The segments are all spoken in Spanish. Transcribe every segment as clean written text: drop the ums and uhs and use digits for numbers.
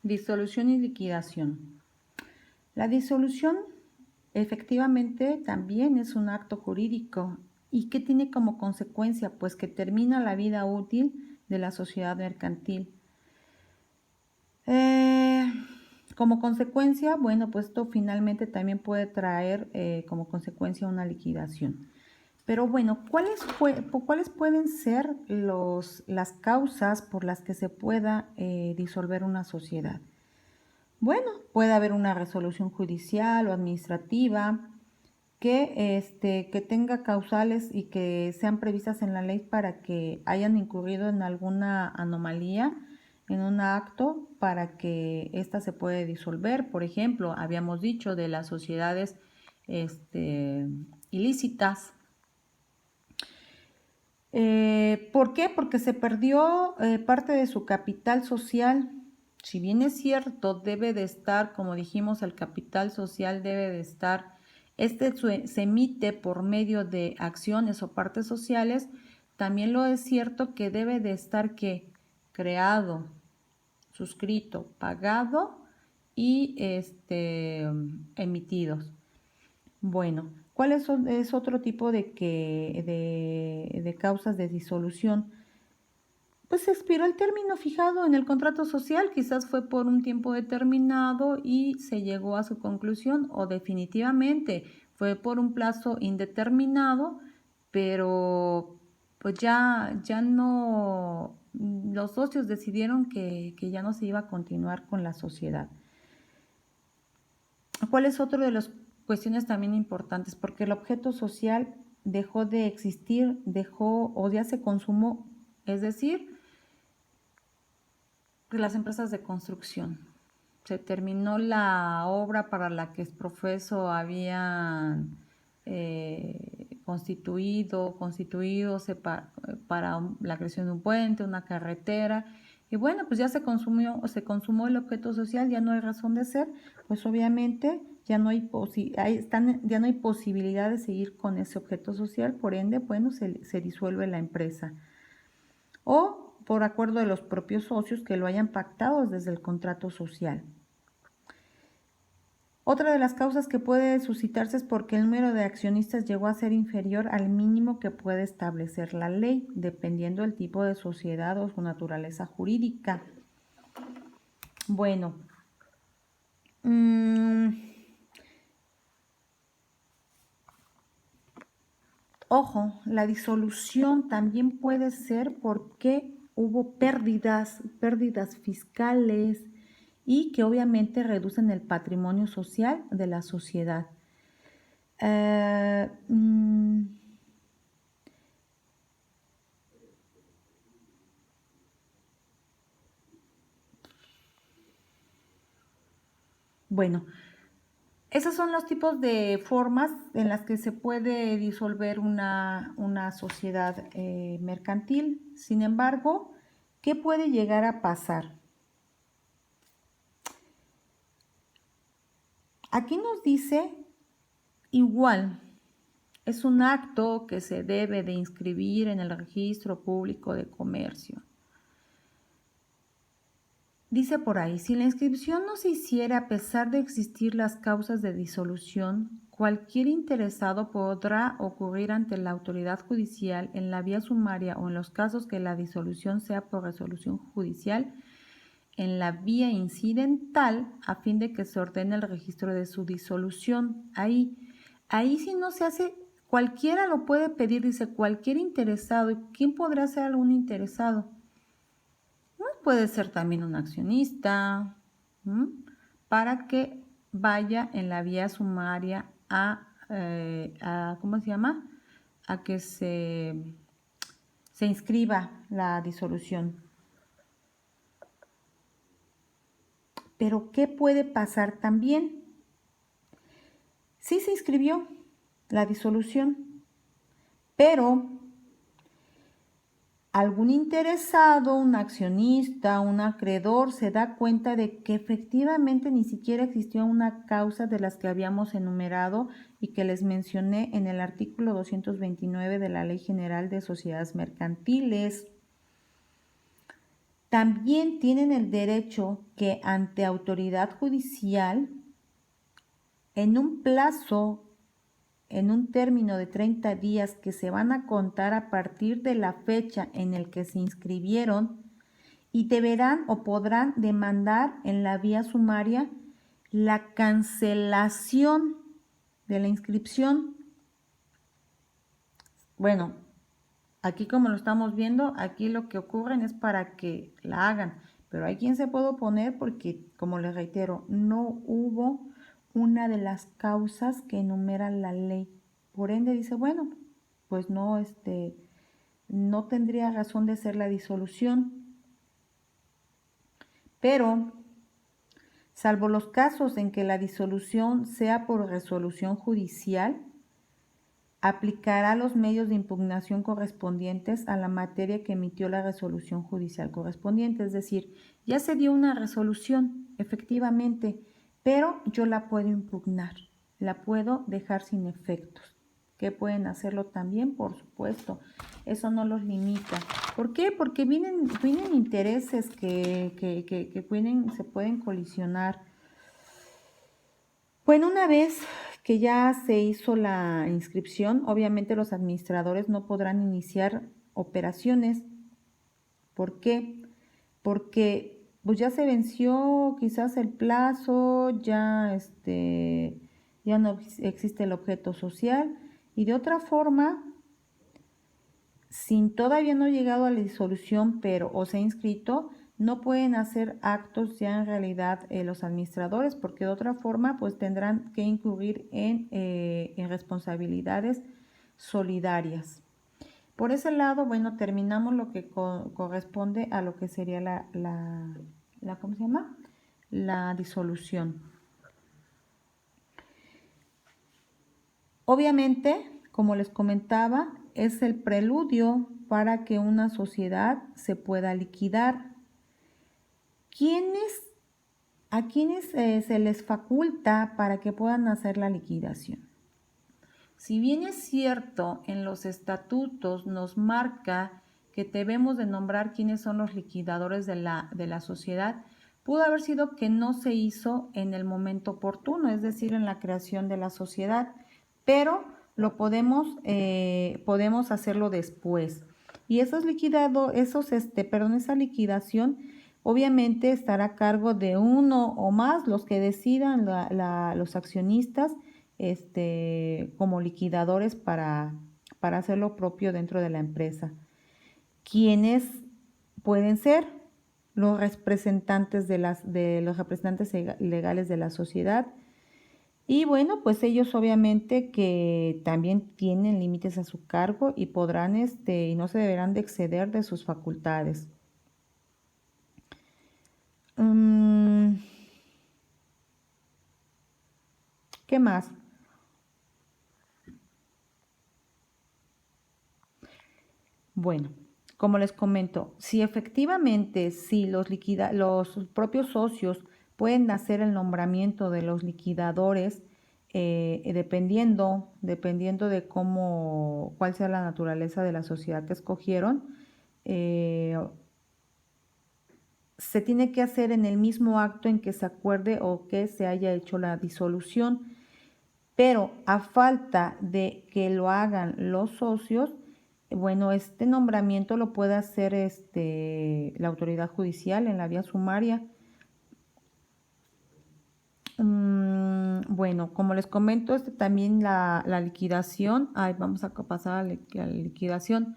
Disolución y liquidación. La disolución efectivamente también es un acto jurídico. ¿Y qué tiene como consecuencia? Pues que termina la vida útil de la sociedad mercantil. Como consecuencia, bueno, pues esto finalmente también puede traer como consecuencia una liquidación. Pero bueno, ¿cuáles pueden ser las causas por las que se pueda disolver una sociedad? Bueno, puede haber una resolución judicial o administrativa que tenga causales y que sean previstas en la ley para que hayan incurrido en alguna anomalía en un acto para que ésta se pueda disolver. Por ejemplo, habíamos dicho de las sociedades ilícitas. ¿Por qué? Porque se perdió parte de su capital social. Si bien es cierto, debe de estar, como dijimos, el capital social debe de estar, se emite por medio de acciones o partes sociales, también lo es cierto que debe de estar creado, suscrito, pagado y emitidos. Bueno, ¿cuáles son? Es otro tipo de causas de disolución. Pues se expiró el término fijado en el contrato social, quizás fue por un tiempo determinado y se llegó a su conclusión, o definitivamente fue por un plazo indeterminado, pero pues ya no, los socios decidieron que ya no se iba a continuar con la sociedad. ¿Cuál es otro de las cuestiones también importantes? Porque el objeto social dejó de existir, o ya se consumó, es decir, las empresas de construcción. Se terminó la obra para la que Exprofeso habían constituido para la creación de un puente, una carretera. Y bueno, pues ya se consumó el objeto social, ya no hay razón de ser, pues obviamente ya no hay posibilidad de seguir con ese objeto social, por ende, bueno, se disuelve la empresa. O por acuerdo de los propios socios que lo hayan pactado desde el contrato social. Otra de las causas que puede suscitarse es porque el número de accionistas llegó a ser inferior al mínimo que puede establecer la ley, dependiendo del tipo de sociedad o su naturaleza jurídica. Bueno, ojo, la disolución también puede ser porque hubo pérdidas fiscales y que obviamente reducen el patrimonio social de la sociedad. Bueno, esos son los tipos de formas en las que se puede disolver una sociedad mercantil. Sin embargo, ¿qué puede llegar a pasar? Aquí nos dice igual, es un acto que se debe de inscribir en el registro público de comercio. Dice por ahí, si la inscripción no se hiciera a pesar de existir las causas de disolución, cualquier interesado podrá ocurrir ante la autoridad judicial en la vía sumaria o en los casos que la disolución sea por resolución judicial en la vía incidental a fin de que se ordene el registro de su disolución. Ahí si no se hace, cualquiera lo puede pedir, dice cualquier interesado. ¿Y quién podrá ser algún interesado? Puede ser también un accionista, para que vaya en la vía sumaria ¿cómo se llama? A que se inscriba la disolución. Pero ¿qué puede pasar también? Sí se inscribió la disolución, pero algún interesado, un accionista, un acreedor se da cuenta de que efectivamente ni siquiera existió una causa de las que habíamos enumerado y que les mencioné en el artículo 229 de la Ley General de Sociedades Mercantiles. También tienen el derecho que ante autoridad judicial, en un plazo, en un término de 30 días que se van a contar a partir de la fecha en el que se inscribieron, y deberán o podrán demandar en la vía sumaria la cancelación de la inscripción. Bueno, aquí como lo estamos viendo, aquí lo que ocurren es para que la hagan, pero hay quien se puede oponer porque, como les reitero, no hubo una de las causas que enumera la ley. Por ende dice, bueno, pues no, no tendría razón de ser la disolución. Pero, salvo los casos en que la disolución sea por resolución judicial, aplicará los medios de impugnación correspondientes a la materia que emitió la resolución judicial correspondiente. Es decir, ya se dio una resolución, efectivamente, pero yo la puedo impugnar, la puedo dejar sin efectos. ¿Que pueden hacerlo también? Por supuesto, eso no los limita. ¿Por qué? Porque vienen intereses que se pueden colisionar. Bueno, una vez que ya se hizo la inscripción, obviamente los administradores no podrán iniciar operaciones. ¿Por qué? Porque pues ya se venció quizás el plazo, ya no existe el objeto social, y de otra forma, sin todavía no llegado a la disolución, pero o se ha inscrito, no pueden hacer actos ya en realidad los administradores, porque de otra forma pues tendrán que incurrir en responsabilidades solidarias. Por ese lado, bueno, terminamos lo que corresponde a lo que sería ¿cómo se llama? La disolución. Obviamente, como les comentaba, es el preludio para que una sociedad se pueda liquidar. ¿A quiénes se les faculta para que puedan hacer la liquidación? Si bien es cierto, en los estatutos nos marca que debemos de nombrar quiénes son los liquidadores de la sociedad, pudo haber sido que no se hizo en el momento oportuno, es decir, en la creación de la sociedad, pero lo podemos hacerlo después. Y esa liquidación obviamente estará a cargo de uno o más los que decidan los accionistas como liquidadores para hacer lo propio dentro de la empresa. ¿Quiénes pueden ser? Los representantes los representantes legales de la sociedad. Y bueno, pues ellos obviamente que también tienen límites a su cargo y podrán y no se deberán de exceder de sus facultades. ¿Qué más? Bueno, como les comento, si efectivamente los propios socios pueden hacer el nombramiento de los liquidadores, dependiendo de cuál sea la naturaleza de la sociedad que escogieron, se tiene que hacer en el mismo acto en que se acuerde o que se haya hecho la disolución, pero a falta de que lo hagan los socios, bueno, este nombramiento lo puede hacer la autoridad judicial en la vía sumaria. Bueno, como les comento, también la liquidación. Vamos a pasar a la liquidación.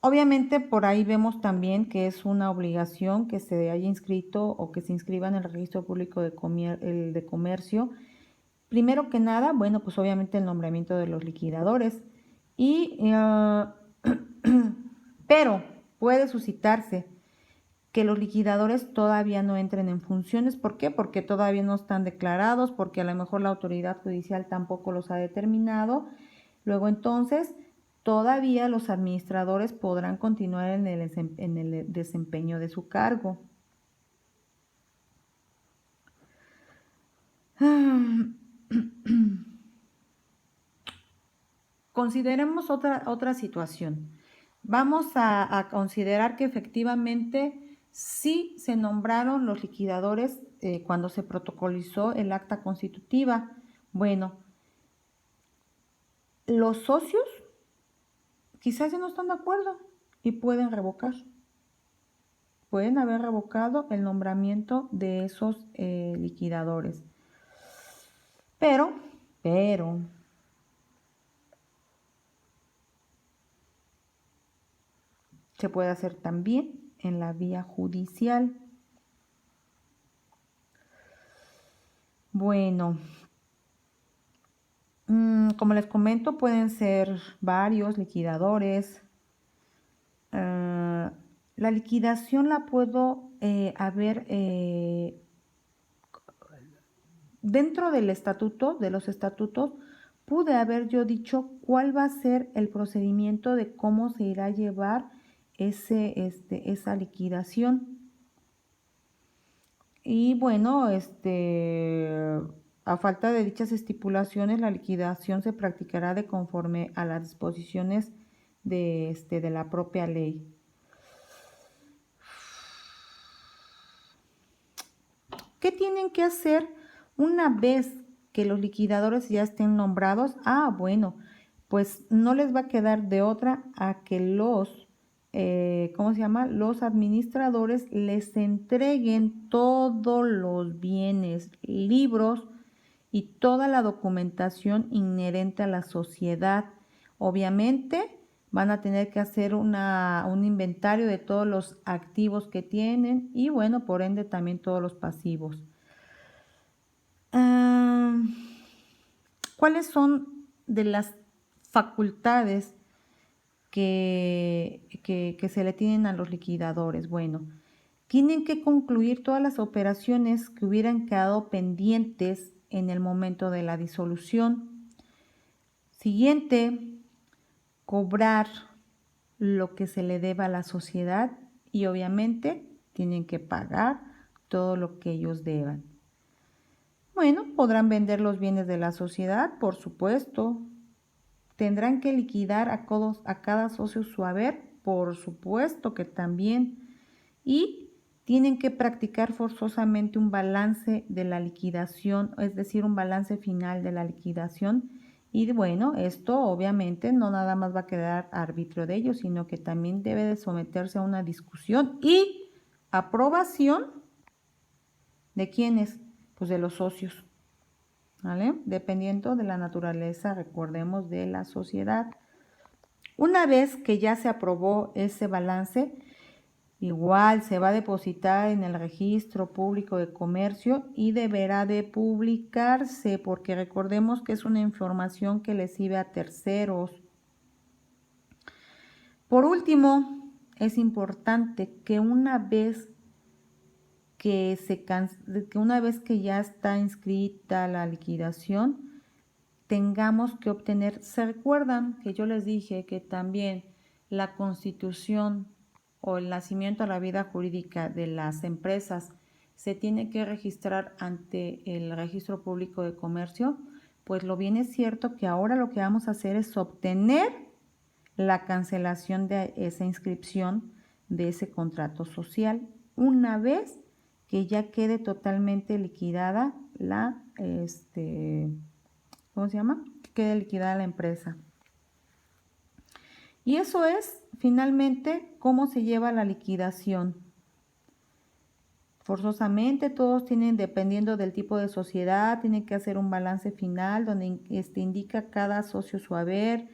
Obviamente por ahí vemos también que es una obligación que se haya inscrito o que se inscriba en el registro público de comercio. Primero que nada, bueno, pues obviamente el nombramiento de los liquidadores. Pero puede suscitarse que los liquidadores todavía no entren en funciones. ¿Por qué? Porque todavía no están declarados, porque a lo mejor la autoridad judicial tampoco los ha determinado. Luego entonces, todavía los administradores podrán continuar en el desempeño de su cargo. consideremos otra situación. Vamos a considerar que efectivamente sí se nombraron los liquidadores cuando se protocolizó el acta constitutiva. Bueno, los socios quizás ya no están de acuerdo y pueden revocar. Pueden haber revocado el nombramiento de esos liquidadores. Pero, se puede hacer también en la vía judicial. Bueno, como les comento, pueden ser varios liquidadores. La liquidación la puedo haber dentro del estatuto, de los estatutos, pude haber yo dicho cuál va a ser el procedimiento de cómo se irá a llevar esa liquidación. Y bueno, a falta de dichas estipulaciones, la liquidación se practicará de conforme a las disposiciones de la propia ley. ¿Qué tienen que hacer una vez que los liquidadores ya estén nombrados? Bueno, pues no les va a quedar de otra a que los administradores les entreguen todos los bienes, libros y toda la documentación inherente a la sociedad. Obviamente van a tener que hacer un inventario de todos los activos que tienen y bueno, por ende también todos los pasivos. ¿Cuáles son de las facultades que se le tienen a los liquidadores? Bueno, tienen que concluir todas las operaciones que hubieran quedado pendientes en el momento de la disolución. Siguiente, cobrar lo que se le deba a la sociedad y obviamente tienen que pagar todo lo que ellos deban. Bueno, podrán vender los bienes de la sociedad, por supuesto. Tendrán que liquidar a cada socio su haber, por supuesto que también. Y tienen que practicar forzosamente un balance de la liquidación, es decir, un balance final de la liquidación. Y bueno, esto obviamente no nada más va a quedar a arbitrio de ellos, sino que también debe de someterse a una discusión y aprobación de quiénes, pues de los socios, ¿vale? Dependiendo de la naturaleza, recordemos, de la sociedad. Una vez que ya se aprobó ese balance, igual se va a depositar en el registro público de comercio y deberá de publicarse porque recordemos que es una información que le sirve a terceros. Por último, es importante que una vez que ya está inscrita la liquidación, tengamos que obtener, ¿se recuerdan que yo les dije que también la constitución o el nacimiento a la vida jurídica de las empresas se tiene que registrar ante el registro público de comercio? Pues lo bien es cierto que ahora lo que vamos a hacer es obtener la cancelación de esa inscripción de ese contrato social una vez que ya quede totalmente liquidada ¿cómo se llama? Que quede liquidada la empresa. Y eso es finalmente cómo se lleva la liquidación. Forzosamente todos tienen, dependiendo del tipo de sociedad, tienen que hacer un balance final donde indica cada socio su haber.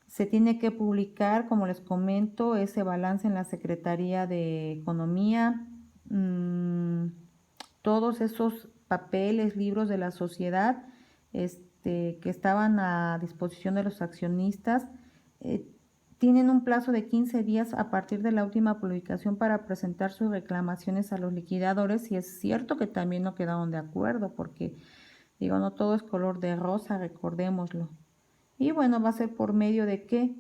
Se tiene que publicar, como les comento, ese balance en la Secretaría de Economía. Todos esos papeles, libros de la sociedad que estaban a disposición de los accionistas, tienen un plazo de 15 días a partir de la última publicación para presentar sus reclamaciones a los liquidadores, y es cierto que también no quedaron de acuerdo porque, digo, no todo es color de rosa, recordémoslo. Y bueno, va a ser por medio de ¿qué?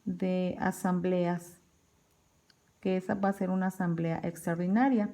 De asambleas, que esa va a ser una asamblea extraordinaria.